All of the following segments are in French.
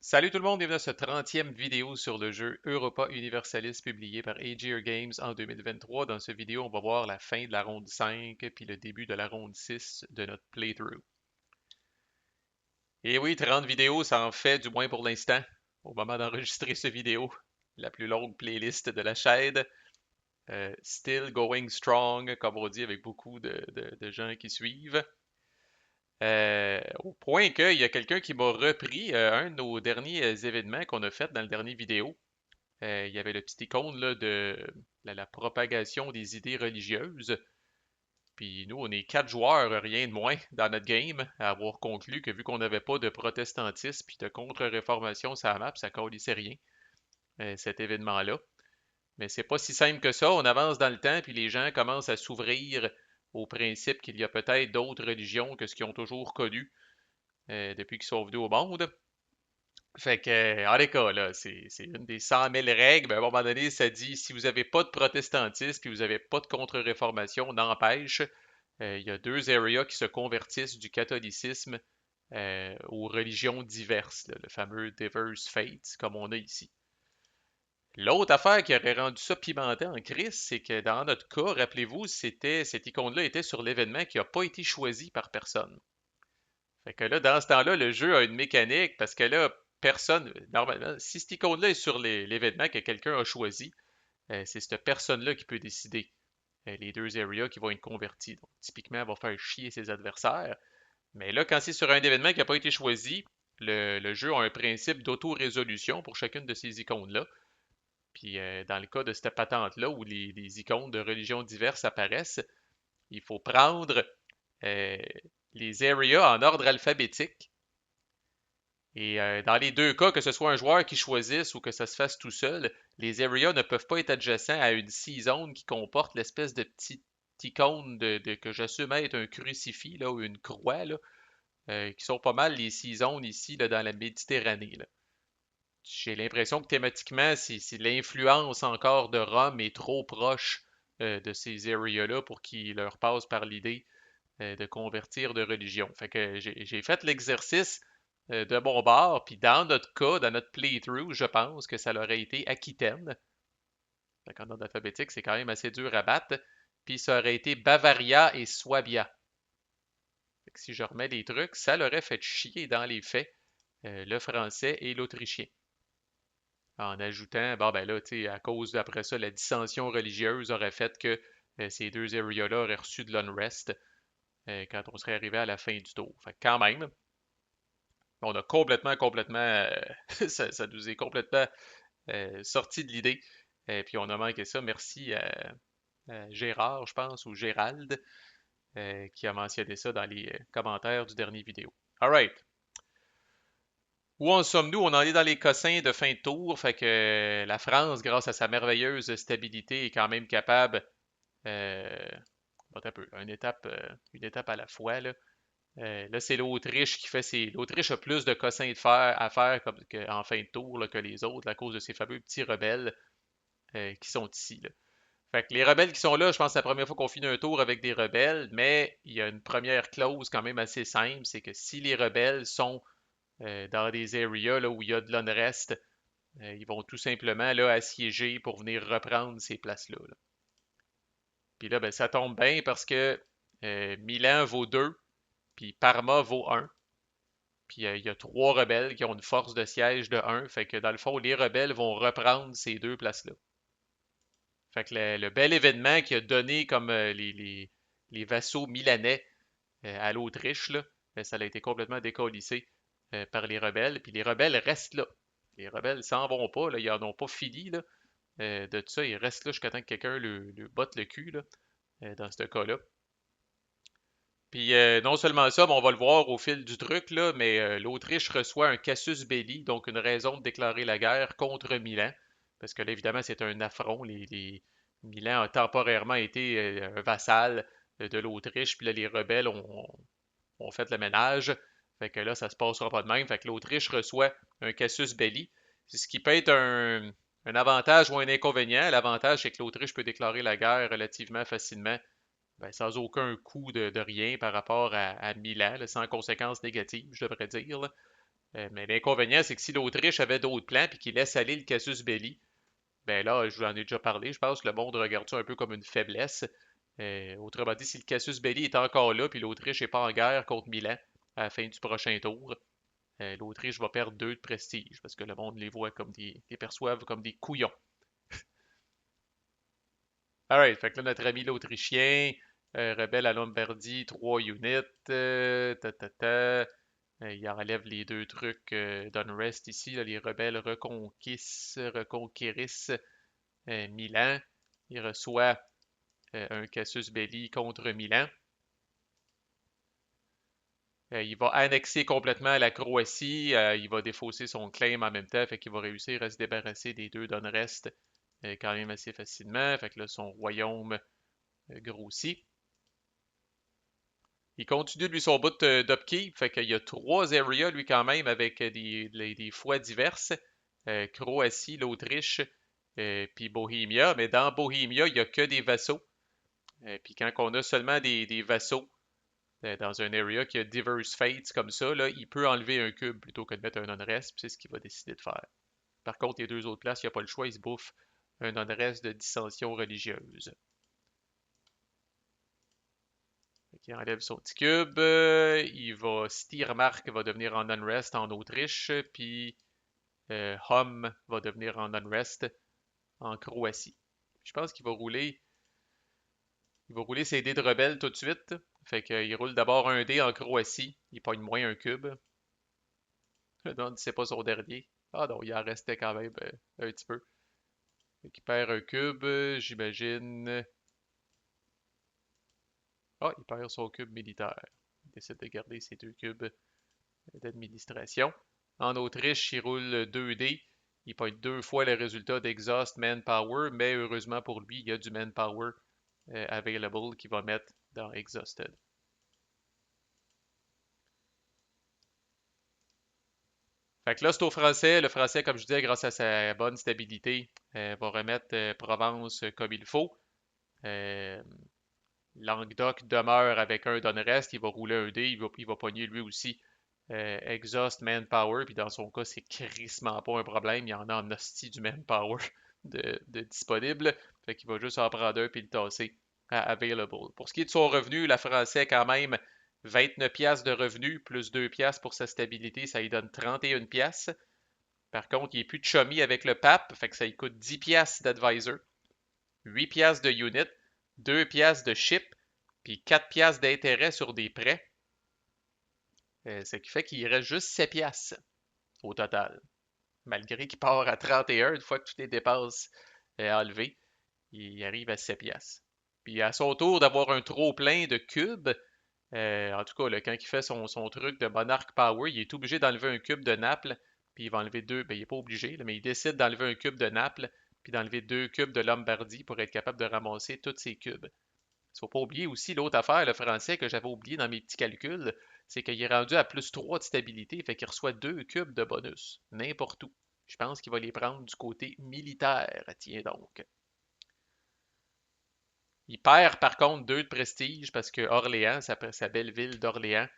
Salut tout le monde, bienvenue à cette 30e vidéo sur le jeu Europa Universalis publié par Aegir Games en 2023. Dans cette vidéo, on va voir la fin de la ronde 5 puis le début de la ronde 6 de notre playthrough. Et oui, 30 vidéos, ça en fait, du moins pour l'instant, au moment d'enregistrer cette vidéo, la plus longue playlist de la chaîne. Still going strong, comme on dit, avec beaucoup de gens qui suivent. Au point qu'il y a quelqu'un qui m'a repris un de nos derniers événements qu'on a fait dans le dernier vidéo. Il y avait le petit icône là, de la propagation des idées religieuses. Puis nous, on est 4 joueurs, rien de moins, dans notre game, à avoir conclu que vu qu'on n'avait pas de protestantisme puis de contre-réformation sur la map, ça calissait rien, cet événement-là. Mais c'est pas si simple que ça. On avance dans le temps, puis les gens commencent à s'ouvrir au principe qu'il y a peut-être d'autres religions que ce qu'ils ont toujours connu depuis qu'ils sont venus au monde. Fait que, en tout cas, là, c'est une des 100 000 règles. Mais à un moment donné, ça dit si vous n'avez pas de protestantisme puis vous n'avez pas de contre-réformation, n'empêche, il y a deux areas qui se convertissent du catholicisme aux religions diverses, là, le fameux diverse faiths, comme on a ici. L'autre affaire qui aurait rendu ça pimenté en crise, c'est que dans notre cas, rappelez-vous, cette icône-là était sur l'événement qui n'a pas été choisi par personne. Fait que là, dans ce temps-là, le jeu a une mécanique parce que là, personne, normalement, si cette icône-là est sur l'événement que quelqu'un a choisi, c'est cette personne-là qui peut décider les deux areas qui vont être convertis. Donc, typiquement, elle va faire chier ses adversaires. Mais là, quand c'est sur un événement qui n'a pas été choisi, le jeu a un principe d'auto-résolution pour chacune de ces icônes-là. Puis dans le cas de cette patente-là où les icônes de religions diverses apparaissent, il faut prendre euh, les areas en ordre alphabétique. Et dans les deux cas, que ce soit un joueur qui choisisse ou que ça se fasse tout seul, les areas ne peuvent pas être adjacents à une C-zone qui comporte l'espèce de petite icône que j'assume être un crucifix là, ou une croix, là, qui sont pas mal les C-zones ici là, dans la Méditerranée. Là. J'ai l'impression que thématiquement, si l'influence encore de Rome est trop proche de ces areas-là pour qu'ils leur passent par l'idée de convertir de religion. Fait que j'ai fait l'exercice de mon bord, puis dans notre cas, dans notre playthrough, je pense que ça aurait été Aquitaine. Fait qu'en ordre alphabétique, c'est quand même assez dur à battre. Puis ça aurait été Bavaria et Swabia. Fait que si je remets les trucs, ça l'aurait fait chier dans les faits le français et l'autrichien. En ajoutant, bon ben là, tu sais, à cause d'après ça, la dissension religieuse aurait fait que ces deux areas-là auraient reçu de l'unrest quand on serait arrivé à la fin du tour. Fait que quand même, on a complètement, ça nous est complètement sorti de l'idée. Puis on a manqué ça. Merci à Gérard, je pense, ou Gérald, qui a mentionné ça dans les commentaires du dernier vidéo. Alright. Où en sommes-nous? On en est dans les cossins de fin de tour. Fait que la France, grâce à sa merveilleuse stabilité, est quand même capable. Euh, un peu, une étape à la fois, là. Là, c'est l'Autriche qui fait ses. L'Autriche a plus de cossins de fer à faire en fin de tour là, que les autres à cause de ces fameux petits rebelles qui sont ici. Là. Fait que les rebelles qui sont là, je pense que c'est la première fois qu'on finit un tour avec des rebelles, mais il y a une première clause quand même assez simple, c'est que si les rebelles sont dans des areas là, où il y a de l'unrest, ils vont tout simplement là, assiéger pour venir reprendre ces places-là. Là. Puis là, ben, ça tombe bien parce que Milan vaut 2, puis Parma vaut 1. Puis il y a 3 rebelles qui ont une force de siège de 1. Fait que dans le fond, les rebelles vont reprendre ces deux places-là. Fait que le bel événement qui a donné comme les vassaux milanais à l'Autriche, là, ben, ça a été complètement décollissé par les rebelles. Puis les rebelles restent là. Les rebelles s'en vont pas, là, ils n'en ont pas fini là, de tout ça. Ils restent là jusqu'à temps que quelqu'un le botte le cul, là, dans ce cas-là. Puis non seulement ça, mais on va le voir au fil du truc, là, mais l'Autriche reçoit un casus belli, donc une raison de déclarer la guerre contre Milan. Parce que là, évidemment, c'est un affront. Milan a temporairement été un vassal de l'Autriche, puis là, les rebelles ont fait le ménage. Fait que là, ça se passera pas de même. Fait que l'Autriche reçoit un casus belli. C'est ce qui peut être un avantage ou un inconvénient. L'avantage, c'est que l'Autriche peut déclarer la guerre relativement facilement ben, sans aucun coût de rien par rapport à Milan, là, sans conséquences négatives, je devrais dire. Là. Mais l'inconvénient, c'est que si l'Autriche avait d'autres plans puis qu'il laisse aller le casus belli, ben là, je vous en ai déjà parlé, je pense que le monde regarde ça un peu comme une faiblesse. Autrement dit, si le casus belli est encore là puis l'Autriche n'est pas en guerre contre Milan à la fin du prochain tour, l'Autriche va perdre 2 de prestige parce que le monde les voit comme les perçoivent comme des couillons. Alright, fait que là, notre ami l'Autrichien, rebelle à Lombardie, 3 units, il enlève les deux trucs d'Unrest ici, là, les rebelles reconquérissent Milan. Il reçoit un casus belli contre Milan. Il va annexer complètement la Croatie. Il va défausser son claim en même temps, fait qu'il va réussir à se débarrasser des deux d'Unrest quand même assez facilement. Fait que là, son royaume grossit. Il continue, lui, son bout d'upkeep. Fait qu'il y a 3 areas, lui, quand même, avec des fois diverses. Croatie, l'Autriche, puis Bohémia. Mais dans Bohémia, il n'y a que des vassaux. Puis quand on a seulement des vassaux dans un area qui a diverse fates comme ça, là, il peut enlever un cube plutôt que de mettre un unrest, puis c'est ce qu'il va décider de faire. Par contre, les deux autres places, il n'y a pas le choix, il se bouffe un unrest de dissension religieuse. Il enlève son petit cube, il va, Steiermark va devenir en unrest en Autriche, puis Hum va devenir en unrest en Croatie. Je pense qu'il va rouler ses dés de rebelle tout de suite. Fait qu'il roule d'abord un dé en Croatie, il pogne moins un cube. Non, c'est pas son dernier. Ah non, il en restait quand même un petit peu. Fait qu'il perd un cube, j'imagine. Ah, il perd son cube militaire. Il décide de garder ses 2 cubes d'administration. En Autriche, il roule 2 dés. Il pogne 2 fois le résultat d'Exhaust Manpower, mais heureusement pour lui, il y a du Manpower available qu'il va mettre dans Exhausted. Fait que là, c'est au français. Le français, comme je disais, grâce à sa bonne stabilité, va remettre Provence comme il faut. Euh, Languedoc demeure avec un d'Unrest. Il va rouler un dé. Il va pogner lui aussi Exhaust Manpower. Puis dans son cas, c'est crissement pas un problème. Il y en a en hostie du Manpower de disponible. Fait qu'il va juste en prendre un puis le tasser à Available. Pour ce qui est de son revenu, la français, quand même, 29 piastres de revenu plus 2 piastres pour sa stabilité, ça lui donne 31 piastres. Par contre, il n'est plus de chummy avec le pape, fait que ça lui coûte 10 piastres d'advisor, 8 piastres de unit, 2 piastres de ship, puis 4 piastres d'intérêt sur des prêts. Ce qui fait qu'il reste juste 7 piastres au total. Malgré qu'il part à 31, une fois que toutes les dépenses enlevées, il arrive à 7 piastres. Puis à son tour d'avoir un trop plein de cubes, en tout cas, là, quand il fait son truc de Monarch Power, il est obligé d'enlever un cube de Naples, puis il va enlever 2. Ben, il n'est pas obligé, là, mais il décide d'enlever un cube de Naples, puis d'enlever 2 cubes de Lombardie pour être capable de ramasser tous ces cubes. Il ne faut pas oublier aussi l'autre affaire, le français, que j'avais oublié dans mes petits calculs, c'est qu'il est rendu à plus 3 de stabilité, fait qu'il reçoit 2 cubes de bonus, n'importe où. Je pense qu'il va les prendre du côté militaire, tiens donc. Il perd par contre 2 de prestige parce que Orléans, sa belle ville d'Orléans,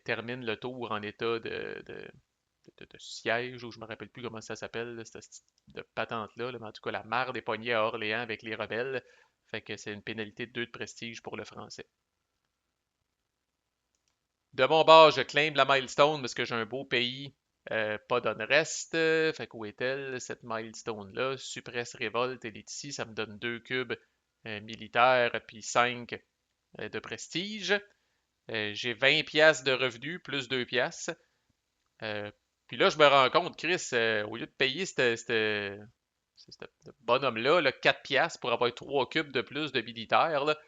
termine le tour en état de siège, ou je me rappelle plus comment ça s'appelle, cette de patente-là, mais en tout cas, la marde est pognée à Orléans avec les rebelles. Fait que c'est une pénalité de 2 de prestige pour le français. De mon bord, je claim la milestone parce que j'ai un beau pays, pas d'unrest. Fait qu'où est-elle, cette milestone-là? Suppresse révolte, elle est ici, ça me donne 2 cubes militaires, puis 5 de prestige. J'ai 20 piastres de revenus plus 2 piastres. Euh, Puis là, je me rends compte, Chris, au lieu de payer ce bonhomme-là, 4 piastres pour avoir 3 cubes de plus de militaires, là,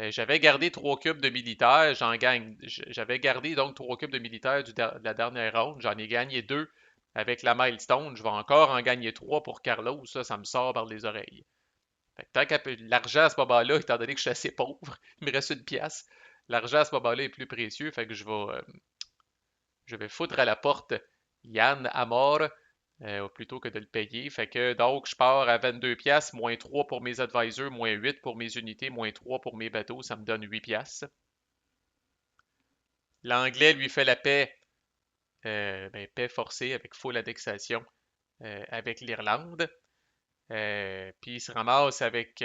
j'avais gardé 3 cubes de militaires, j'avais gardé donc 3 cubes de militaires de la dernière ronde, j'en ai gagné 2 avec la milestone, je vais encore en gagner 3 pour Carlos, ça me sort par les oreilles. Fait que tant qu'à l'argent à ce moment-là, étant donné que je suis assez pauvre, il me reste une pièce, l'argent à ce moment-là est plus précieux, fait que je vais foutre à la porte Yann à mort plutôt que de le payer. Fait que donc, je pars à 22 pièces, moins 3 pour mes advisors, moins 8 pour mes unités, moins 3 pour mes bateaux, ça me donne 8 pièces. L'anglais lui fait la paix ben, paix forcée avec full annexation avec l'Irlande. Puis il se ramasse avec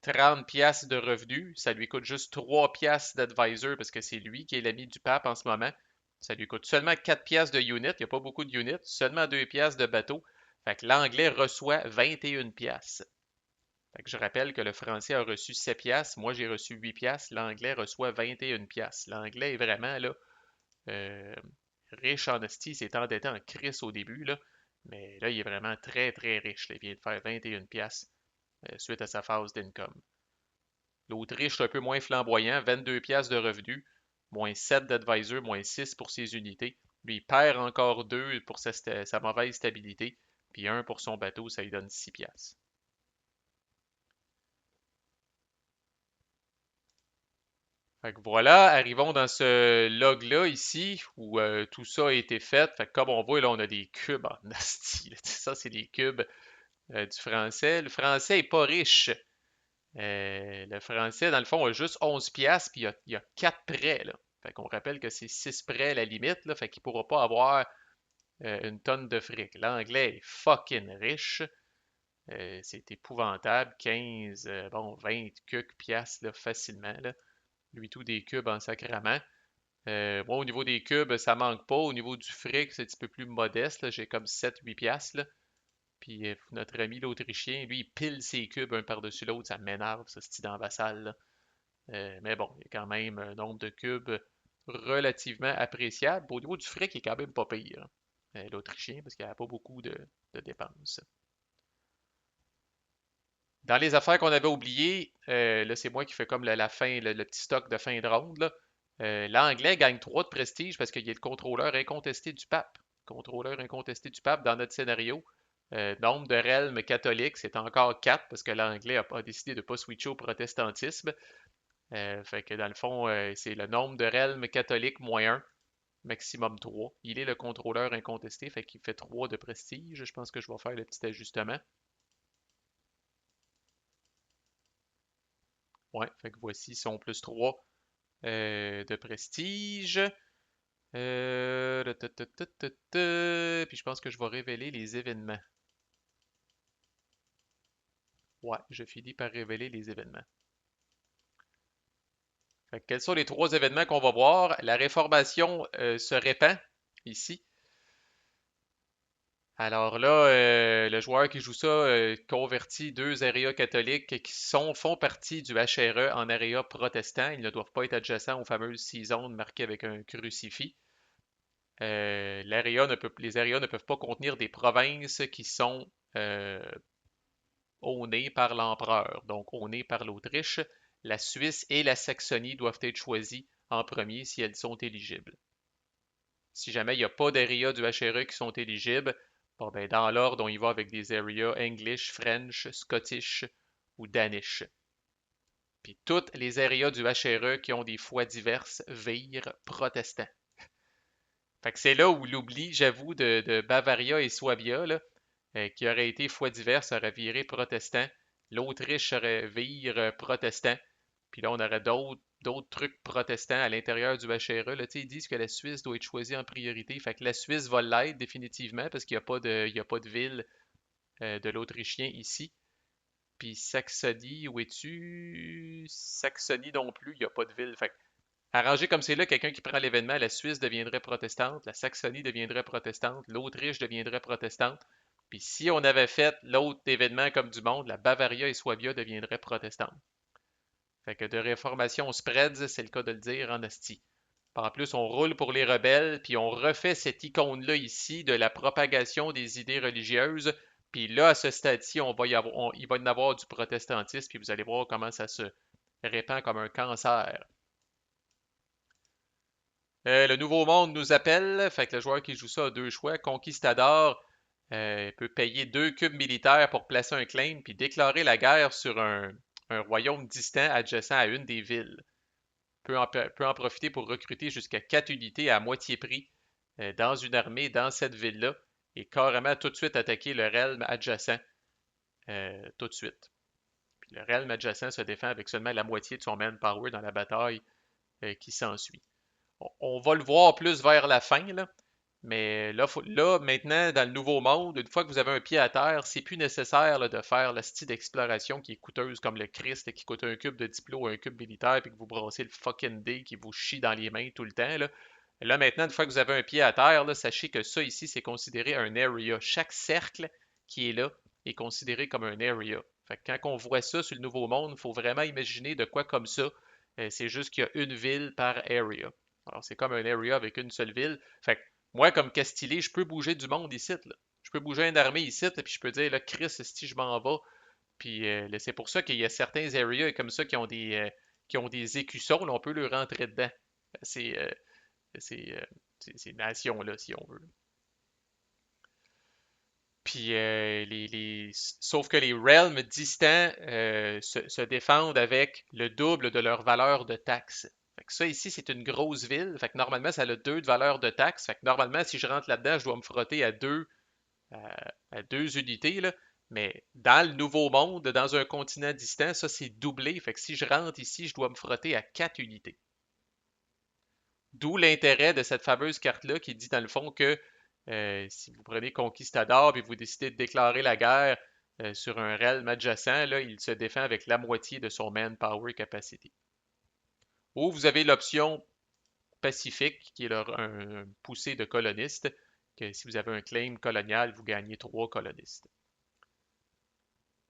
30 piastres de revenus. Ça lui coûte juste 3 piastres d'advisor parce que c'est lui qui est l'ami du pape en ce moment. Ça lui coûte seulement 4 piastres de unit. Il n'y a pas beaucoup de units. Seulement 2 piastres de bateau. Fait que l'anglais reçoit 21 piastres. Fait que je rappelle que le français a reçu 7 piastres. Moi, j'ai reçu 8 piastres. L'anglais reçoit 21 piastres. L'anglais est vraiment là, euh, riche en esti. Il s'est endetté en crise au début, là. Mais là, il est vraiment très, très riche, là. Il vient de faire 21 piastres suite à sa phase d'income. L'Autriche, c'est un peu moins flamboyant, 22 piastres de revenus, moins 7 d'advisor, moins 6 pour ses unités. Lui, il perd encore 2 pour sa mauvaise stabilité, puis 1 pour son bateau, ça lui donne 6 piastres. Fait que voilà, arrivons dans ce log-là ici, où tout ça a été fait. Fait que comme on voit, là, on a des cubes en asti, là. Ça, c'est des cubes du français. Le français est pas riche. Le français, dans le fond, a juste 11 piastres, puis il y a 4 prêts, là. Fait qu'on rappelle que c'est 6 prêts à la limite, là, fait qu'il pourra pas avoir une tonne de fric. L'anglais est fucking riche. C'est épouvantable. 15, bon, 20 cucs piastres, là, facilement, là. Lui, tout des cubes en sacrament. Moi, au niveau des cubes, ça manque pas. Au niveau du fric, c'est un petit peu plus modeste, là. J'ai comme 7-8 piastres, là. Puis notre ami l'Autrichien, lui, il pile ses cubes un par-dessus l'autre. Ça m'énerve, ça, style dans la salle, là. Mais bon, il y a quand même un nombre de cubes relativement appréciable. Au niveau du fric, il est quand même pas pire, hein, l'Autrichien, parce qu'il n'y a pas beaucoup de dépenses. Dans les affaires qu'on avait oubliées, là, c'est moi qui fais comme la fin, le petit stock de fin de ronde, là. L'anglais gagne 3 de prestige parce qu'il est le contrôleur incontesté du pape. Contrôleur incontesté du pape dans notre scénario. Nombre de realms catholiques, c'est encore 4 parce que l'anglais a décidé de ne pas switcher au protestantisme. Fait que dans le fond, c'est le nombre de realms catholiques moins un, maximum 3. Il est le contrôleur incontesté, fait qu'il fait 3 de prestige. Je pense que je vais faire le petit ajustement. Ouais, fait que voici son plus 3 de prestige. Puis je pense que je vais révéler les événements. Ouais, je finis par révéler les événements. Fait que quels sont les 3 événements qu'on va voir? La réformation se répand ici. Alors là, le joueur qui joue ça convertit 2 areas catholiques qui font partie du HRE en area protestant. Ils ne doivent pas être adjacents aux fameuses 6 zones marquées avec un crucifix. Les areas ne peuvent pas contenir des provinces qui sont euh, ownés par l'empereur, donc ownés par l'Autriche. La Suisse et la Saxonie doivent être choisies en premier si elles sont éligibles. Si jamais il n'y a pas d'areas du HRE qui sont éligibles, bon, ben, dans l'ordre, on y va avec des areas English, French, Scottish ou Danish. Puis toutes les areas du HRE qui ont des foi diverses virent protestants. Fait que c'est là où l'oubli, j'avoue, de Bavaria et Swabia, là, qui aurait été foi diverse, aurait viré protestant. L'Autriche aurait vire protestant. Puis là, on aurait d'autres trucs protestants à l'intérieur du HRE. Là, ils disent que la Suisse doit être choisie en priorité. Fait que la Suisse va l'être définitivement parce qu'il n'y a pas de ville de l'Autrichien ici. Puis Saxony, où es-tu? Saxony non plus, il n'y a pas de ville. Fait que, arrangé comme c'est là, quelqu'un qui prend l'événement, la Suisse deviendrait protestante, la Saxonie deviendrait protestante, l'Autriche deviendrait protestante. Puis si on avait fait l'autre événement comme du monde, la Bavaria et Swabia deviendraient protestantes. Fait que de réformation spreads, c'est le cas de le dire en asti. En plus, on roule pour les rebelles, puis on refait cette icône-là ici de la propagation des idées religieuses. Puis là, à ce stade-ci, il va y en avoir du protestantisme, puis vous allez voir comment ça se répand comme un cancer. Le Nouveau Monde nous appelle, fait que le joueur qui joue ça a 2 choix. Conquistador peut payer 2 cubes militaires pour placer un claim, puis déclarer la guerre sur un royaume distant adjacent à une des villes. Peut en profiter pour recruter jusqu'à 4 unités à moitié prix dans une armée dans cette ville-là et carrément tout de suite attaquer le realm adjacent tout de suite. Puis le realm adjacent se défend avec seulement la moitié de son manpower dans la bataille qui s'ensuit. On va le voir plus vers la fin, là, Mais là, là, maintenant, dans le nouveau monde, une fois que vous avez un pied à terre, c'est plus nécessaire là, de faire la style d'exploration qui est coûteuse comme le Christ, qui coûte un cube de diplo ou un cube militaire, puis que vous brassez le fucking dé qui vous chie dans les mains tout le temps. Là, maintenant, une fois que vous avez un pied à terre, là, sachez que ça ici, c'est considéré un area. Chaque cercle qui est là est considéré comme un area. Fait que quand on voit ça sur le Nouveau Monde, il faut vraiment imaginer de quoi comme ça. C'est juste qu'il y a une ville par area. Alors, c'est comme un area avec une seule ville. Fait que moi, comme Castillé, je peux bouger du monde ici, là. Je peux bouger une armée ici, puis je peux dire, là, Chris, si je m'en vais. Puis c'est pour ça qu'il y a certains areas comme ça qui ont des écussons, là, on peut leur rentrer dedans. C'est ces, euh, ces nations-là, si on veut. Puis, sauf que les realms distants se défendent avec le double de leur valeur de taxe. Fait que ça, ici, c'est une grosse ville. Fait que normalement, ça a deux de valeur de taxe. Fait que normalement, si je rentre là-dedans, je dois me frotter à deux unités, là. Mais dans le Nouveau Monde, dans un continent distant, ça, c'est doublé. Fait que si je rentre ici, je dois me frotter à 4 unités. D'où l'intérêt de cette fameuse carte-là qui dit dans le fond que si vous prenez Conquistador et vous décidez de déclarer la guerre sur un realm adjacent, là, il se défend avec la moitié de son manpower capacity. Ou vous avez l'option Pacifique, qui est un poussée de colonistes, que si vous avez un claim colonial, vous gagnez 3 colonistes.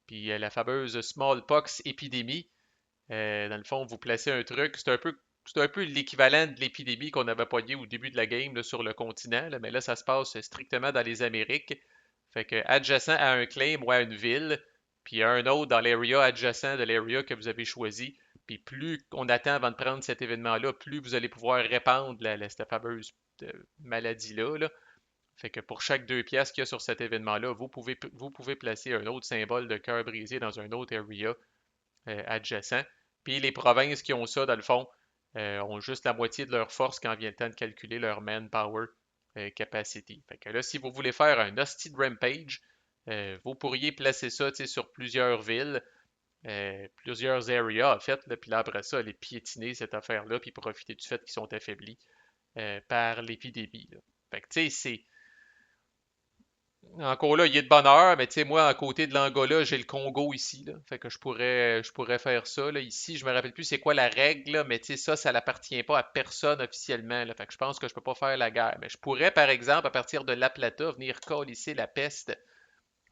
Puis la fameuse smallpox épidémie, dans le fond, vous placez un truc, c'est un peu l'équivalent de l'épidémie qu'on avait pogné au début de la game là, sur le continent, là, mais là, ça se passe strictement dans les Amériques. Fait que adjacent à un claim ou à une ville, puis un autre dans l'area adjacent de l'area que vous avez choisi. Puis plus on attend avant de prendre cet événement-là, plus vous allez pouvoir répandre cette fameuse maladie-là. Là. Fait que pour chaque 2 pièces qu'il y a sur cet événement-là, vous pouvez placer un autre symbole de cœur brisé dans un autre area adjacent. Puis les provinces qui ont ça, dans le fond, ont juste la moitié de leur force quand vient le temps de calculer leur manpower capacity. Fait que là, si vous voulez faire un hostie de rampage, vous pourriez placer ça sur plusieurs villes, plusieurs areas en fait, là, puis là après ça, aller piétiner cette affaire-là, puis profiter du fait qu'ils sont affaiblis par l'épidémie. Là. Fait que tu sais, c'est encore là, il est de bonne heure, mais tu sais, moi, à côté de l'Angola, j'ai le Congo ici, là. Fait que je pourrais faire ça, là. Ici, je me rappelle plus c'est quoi la règle, là, mais tu sais, ça n'appartient pas à personne officiellement, là. Fait que je pense que je peux pas faire la guerre. Mais je pourrais, par exemple, à partir de La Plata, venir colisser la peste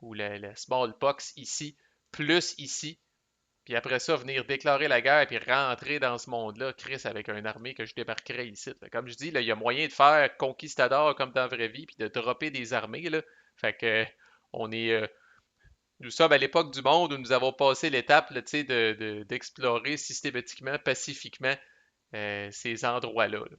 ou la smallpox ici, plus ici, puis après ça, venir déclarer la guerre puis rentrer dans ce monde-là, Chris, avec une armée que je débarquerai ici. Là. Comme je dis, là, il y a moyen de faire conquistador comme dans la vraie vie, puis de dropper des armées, là. Fait que on est. Nous sommes à l'époque du monde où nous avons passé l'étape là, tu sais, d'explorer systématiquement, pacifiquement ces endroits-là. Là.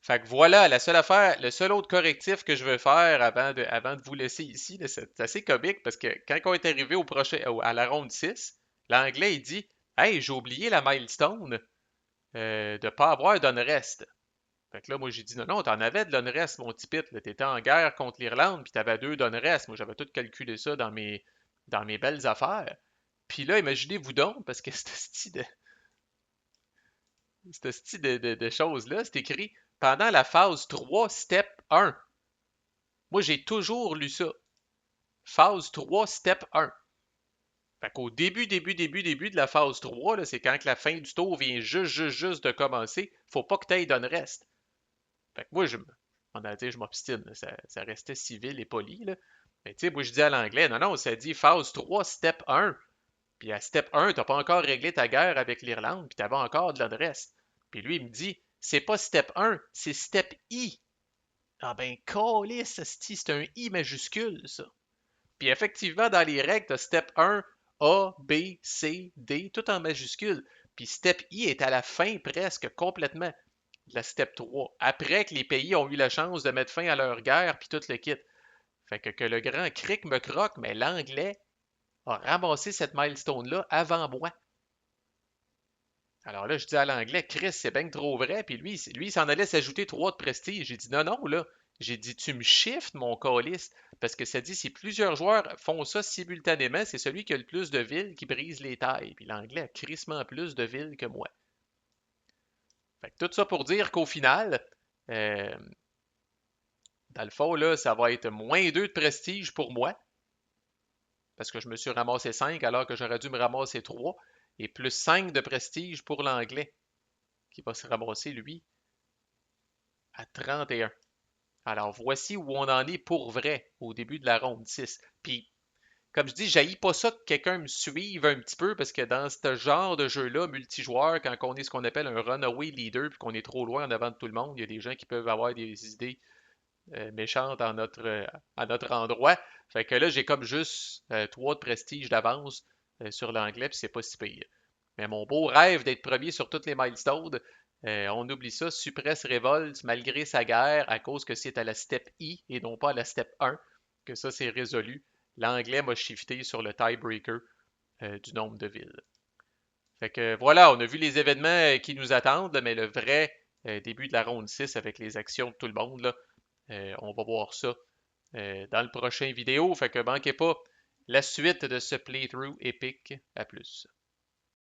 Fait que voilà, la seule affaire, le seul autre correctif que je veux faire avant de vous laisser ici, là, c'est assez comique parce que quand on est arrivé à la ronde 6, l'anglais il dit Hey, j'ai oublié la milestone de pas avoir d'unrest. Fait que là, moi j'ai dit non, non, t'en avais de l'unrest, mon petit pit. T'étais en guerre contre l'Irlande, puis t'avais 2 d'unrest. Moi j'avais tout calculé ça dans mes belles affaires. Puis là, imaginez-vous donc, parce que ce style de choses-là, c'est écrit pendant la phase 3, step 1. Moi, j'ai toujours lu ça. Phase 3, step 1. Fait qu'au début de la phase 3, là, c'est quand que la fin du tour vient juste de commencer. Faut pas que tu ailles d'un reste. Fait que moi, je m'obstine. Ça restait civil et poli. Là. Mais tu sais, moi, je dis à l'anglais, non, non, ça dit phase 3, step 1. Puis à step 1, t'as pas encore réglé ta guerre avec l'Irlande, puis t'avais encore de l'adresse. Puis lui, il me dit, c'est pas step 1, c'est step I. Ah ben, câlisse, c'est un I majuscule, ça. Puis effectivement, dans les règles, t'as step 1, A, B, C, D, tout en majuscule. Puis step I est à la fin presque complètement de la step 3, après que les pays ont eu la chance de mettre fin à leur guerre, puis tout le kit. Fait que le grand cric me croque, mais l'anglais a ramassé cette milestone-là avant moi. Alors là, je dis à l'anglais, Chris, c'est bien trop vrai. Puis lui, il s'en allait s'ajouter 3 de prestige. J'ai dit, non, non, là. J'ai dit, tu me shifts, mon calice. Parce que ça dit, si plusieurs joueurs font ça simultanément, c'est celui qui a le plus de villes qui brise les tailles. Puis l'anglais a crissement plus de villes que moi. Fait que tout ça pour dire qu'au final, euh, dans le fond, là, ça va être -2 de prestige pour moi, parce que je me suis ramassé 5 alors que j'aurais dû me ramasser 3, et plus 5 de prestige pour l'anglais, qui va se ramasser, lui, à 31. Alors voici où on en est pour vrai au début de la ronde 6. Puis, comme je dis, j'haïs pas ça que quelqu'un me suive un petit peu parce que dans ce genre de jeu-là, multijoueur, quand on est ce qu'on appelle un runaway leader puis qu'on est trop loin en avant de tout le monde, il y a des gens qui peuvent avoir des idées méchantes à notre endroit. Fait que là, j'ai comme juste 3 de prestige d'avance sur l'anglais puis c'est pas si pire. Mais mon beau rêve d'être premier sur toutes les milestones, on oublie ça. Suppress révolte malgré sa guerre à cause que c'est à la step I et non pas à la step 1 que ça c'est résolu. L'anglais m'a shifté sur le tiebreaker du nombre de villes. Fait que voilà, on a vu les événements qui nous attendent, mais le vrai début de la ronde 6 avec les actions de tout le monde, là, on va voir ça dans le prochain vidéo. Fait que manquez pas la suite de ce playthrough épique. À plus.